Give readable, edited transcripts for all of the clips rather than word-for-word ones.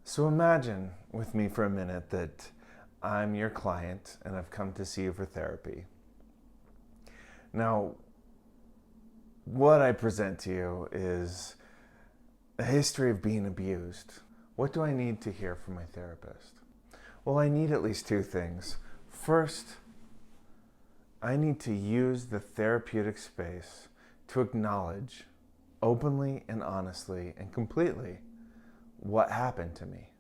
So imagine with me for a minute that I'm your client and I've come to see you for therapy. Now, what I present to you is a history of being abused. What do I need to hear from my therapist? Well, I need at least two things. First, I need to use the therapeutic space to acknowledge openly and honestly and completely what happened to me.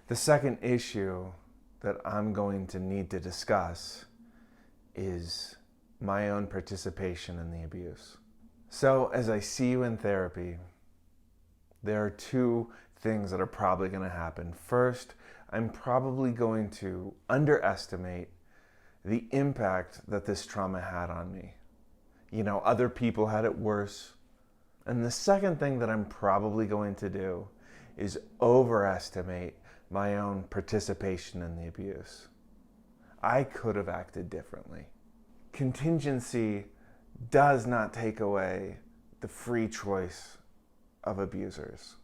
The second issue that I'm going to need to discuss is my own participation in the abuse. So as I see you in therapy, there are two things that are probably going to happen. First, I'm probably going to underestimate the impact that this trauma had on me. Other people had it worse. And the second thing that I'm probably going to do is overestimate my own participation in the abuse. I could have acted differently. Contingency does not take away the free choice of abusers.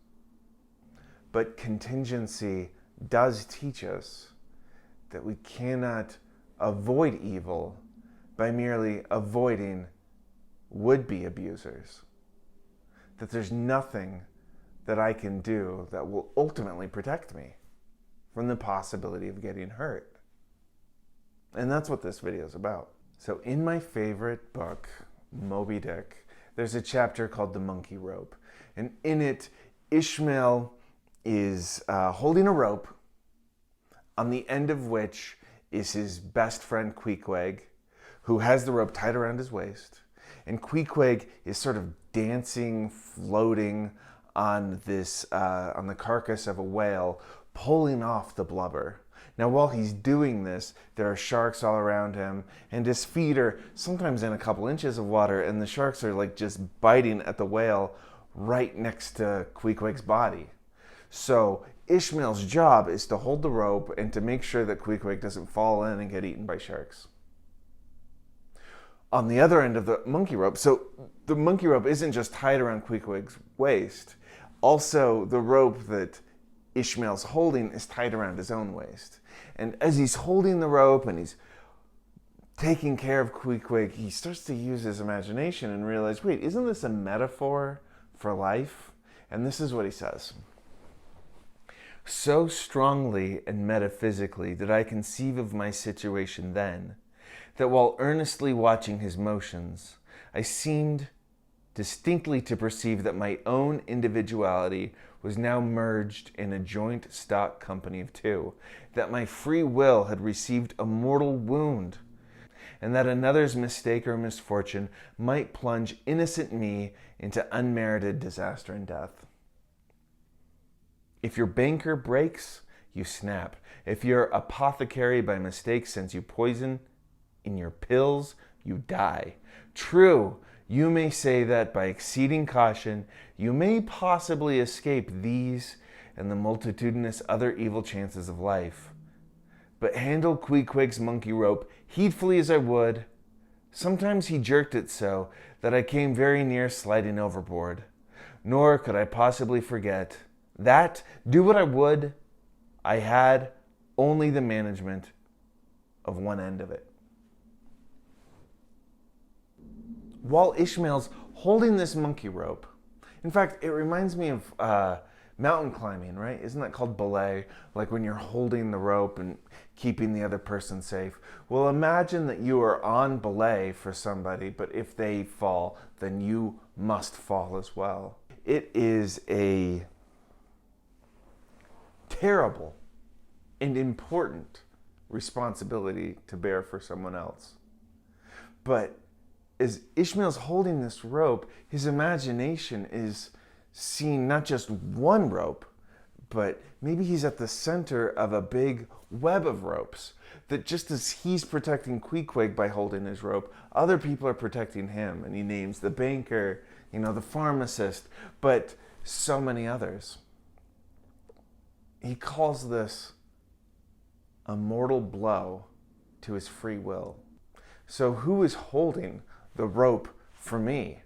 But contingency does teach us that we cannot avoid evil by merely avoiding would-be abusers. That there's nothing that I can do that will ultimately protect me from the possibility of getting hurt. And that's what this video is about. So in my favorite book, Moby Dick, there's a chapter called The Monkey Rope. And in it, Ishmael is holding a rope, on the end of which is his best friend Queequeg, who has the rope tied around his waist. And Queequeg is sort of dancing, floating on the carcass of a whale, pulling off the blubber. Now, while he's doing this, there are sharks all around him, and his feet are sometimes in a couple inches of water, and the sharks are like just biting at the whale right next to Queequeg's body. So Ishmael's job is to hold the rope and to make sure that Queequeg doesn't fall in and get eaten by sharks. On the other end of the monkey rope, so the monkey rope isn't just tied around Queequeg's waist. Also, the rope that Ishmael's holding is tied around his own waist. And as he's holding the rope and he's taking care of Queequeg, he starts to use his imagination and realize, wait, isn't this a metaphor for life? And this is what he says. So strongly and metaphysically did I conceive of my situation then, that while earnestly watching his motions, I seemed distinctly to perceive that my own individuality was now merged in a joint stock company of two, that my free will had received a mortal wound, and that another's mistake or misfortune might plunge innocent me into unmerited disaster and death. If your banker breaks, you snap. If your apothecary by mistake sends you poison in your pills, you die. True, you may say that by exceeding caution, you may possibly escape these and the multitudinous other evil chances of life. But handle Queequeg's monkey rope heedfully as I would, sometimes he jerked it so that I came very near sliding overboard. Nor could I possibly forget that, do what I would, I had only the management of one end of it. While Ishmael's holding this monkey rope, in fact, it reminds me of mountain climbing, right? Isn't that called belay? Like when you're holding the rope and keeping the other person safe. Well, imagine that you are on belay for somebody, but if they fall, then you must fall as well. It is a terrible and important responsibility to bear for someone else. But as Ishmael's holding this rope, his imagination is seeing not just one rope, but maybe he's at the center of a big web of ropes. That just as he's protecting Queequeg by holding his rope, other people are protecting him. And he names the banker, the pharmacist, but so many others. He calls this a mortal blow to his free will. So who is holding the rope for me?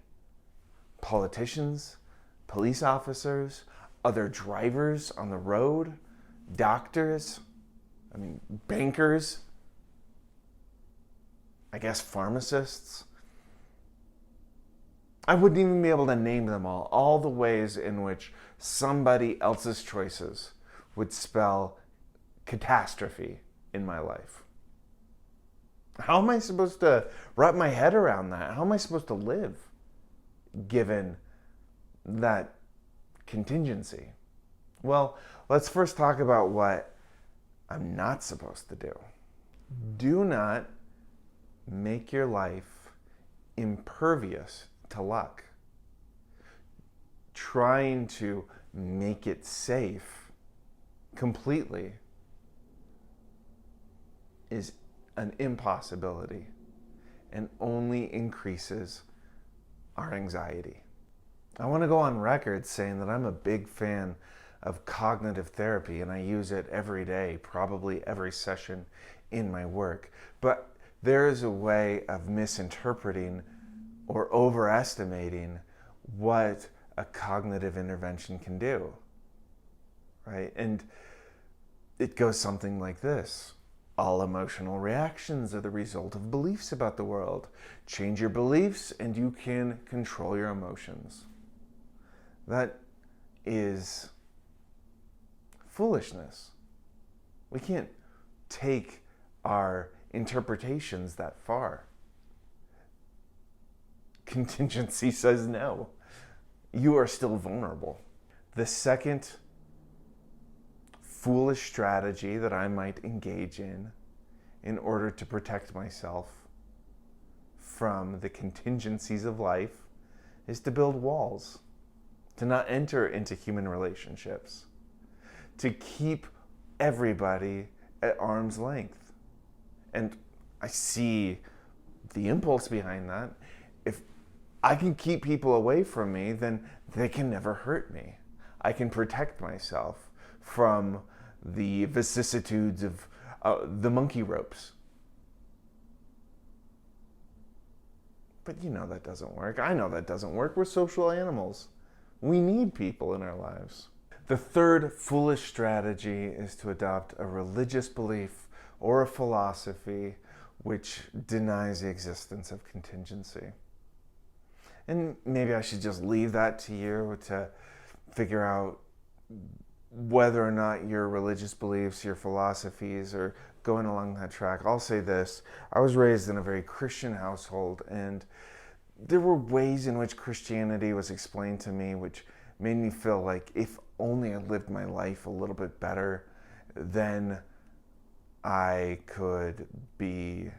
Politicians, police officers, other drivers on the road, doctors, bankers, I guess pharmacists. I wouldn't even be able to name them all the ways in which somebody else's choices would spell catastrophe in my life. How am I supposed to wrap my head around that? How am I supposed to live given that contingency? Well, let's first talk about what I'm not supposed to do. Do not make your life impervious to luck. Trying to make it safe completely is an impossibility and only increases our anxiety. I want to go on record saying that I'm a big fan of cognitive therapy, and I use it every day, probably every session in my work. But there is a way of misinterpreting or overestimating what a cognitive intervention can do, right? And it goes something like this. All emotional reactions are the result of beliefs about the world. Change your beliefs and you can control your emotions. That is foolishness. We can't take our interpretations that far. Contingency says no. You are still vulnerable. The second foolish strategy that I might engage in order to protect myself from the contingencies of life is to build walls, to not enter into human relationships, to keep everybody at arm's length. And I see the impulse behind that. If I can keep people away from me, then they can never hurt me. I can protect myself from the vicissitudes of the monkey ropes. But you know that doesn't work. I know that doesn't work. We're social animals. We need people in our lives. The third foolish strategy is to adopt a religious belief or a philosophy which denies the existence of contingency. And maybe I should just leave that to you to figure out whether or not your religious beliefs, your philosophies are going along that track. I'll say this. I was raised in a very Christian household, and there were ways in which Christianity was explained to me which made me feel like if only I lived my life a little bit better, then I could be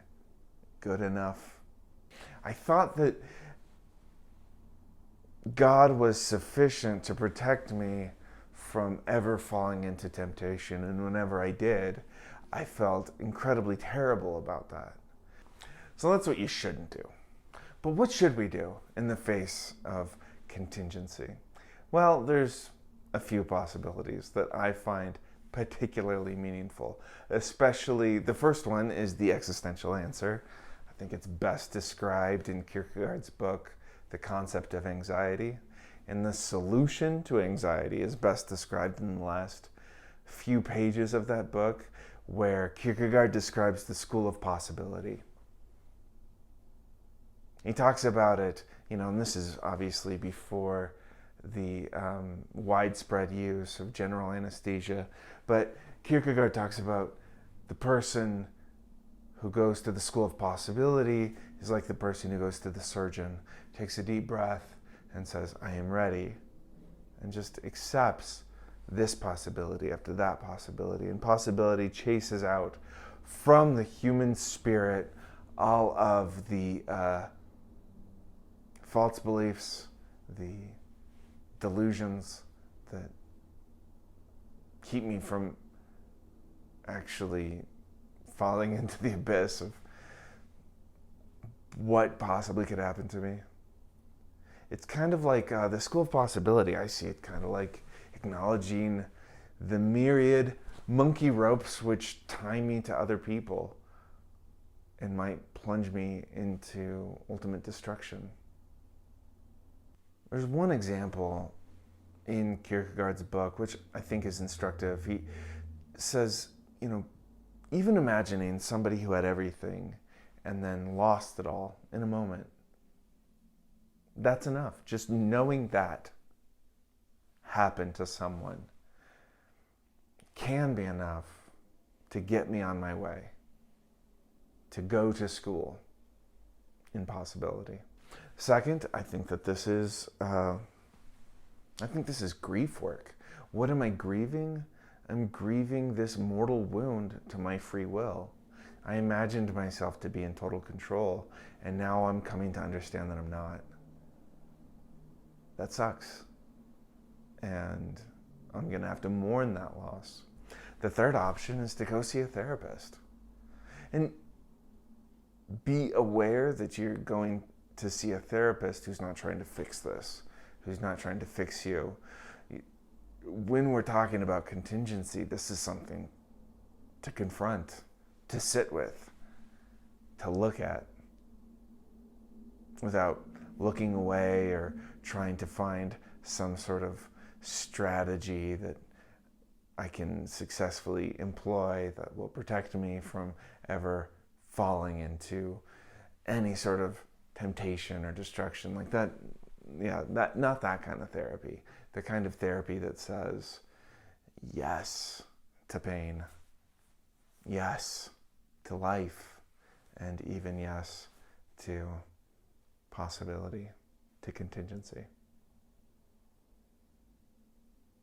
good enough. I thought that God was sufficient to protect me from ever falling into temptation, and whenever I did, I felt incredibly terrible about that. So that's what you shouldn't do. But what should we do in the face of contingency? Well, there's a few possibilities that I find particularly meaningful. Especially, the first one is the existential answer. I think it's best described in Kierkegaard's book, The Concept of Anxiety. And the solution to anxiety is best described in the last few pages of that book, where Kierkegaard describes the school of possibility. He talks about it, and this is obviously before the widespread use of general anesthesia, but Kierkegaard talks about the person who goes to the school of possibility is like the person who goes to the surgeon, takes a deep breath and says, I am ready, and just accepts this possibility after that possibility. And possibility chases out from the human spirit all of the false beliefs, the delusions that keep me from actually falling into the abyss of what possibly could happen to me. It's kind of like the school of possibility. I see it kind of like acknowledging the myriad monkey ropes which tie me to other people and might plunge me into ultimate destruction. There's one example in Kierkegaard's book, which I think is instructive. He says, even imagining somebody who had everything and then lost it all in a moment, that's enough. Just knowing that happened to someone can be enough to get me on my way, to go to school in possibility. Second, I think this is grief work. What am I grieving? I'm grieving this mortal wound to my free will. I imagined myself to be in total control, and now I'm coming to understand that I'm not. That sucks. And I'm going to have to mourn that loss. The third option is to go see a therapist. And be aware that you're going to see a therapist who's not trying to fix this, who's not trying to fix you. When we're talking about contingency, this is something to confront, to sit with, to look at, without looking away or trying to find some sort of strategy that I can successfully employ that will protect me from ever falling into any sort of temptation or destruction like that. Not that kind of therapy. The kind of therapy that says yes to pain, yes to life, and even yes to possibility, to contingency.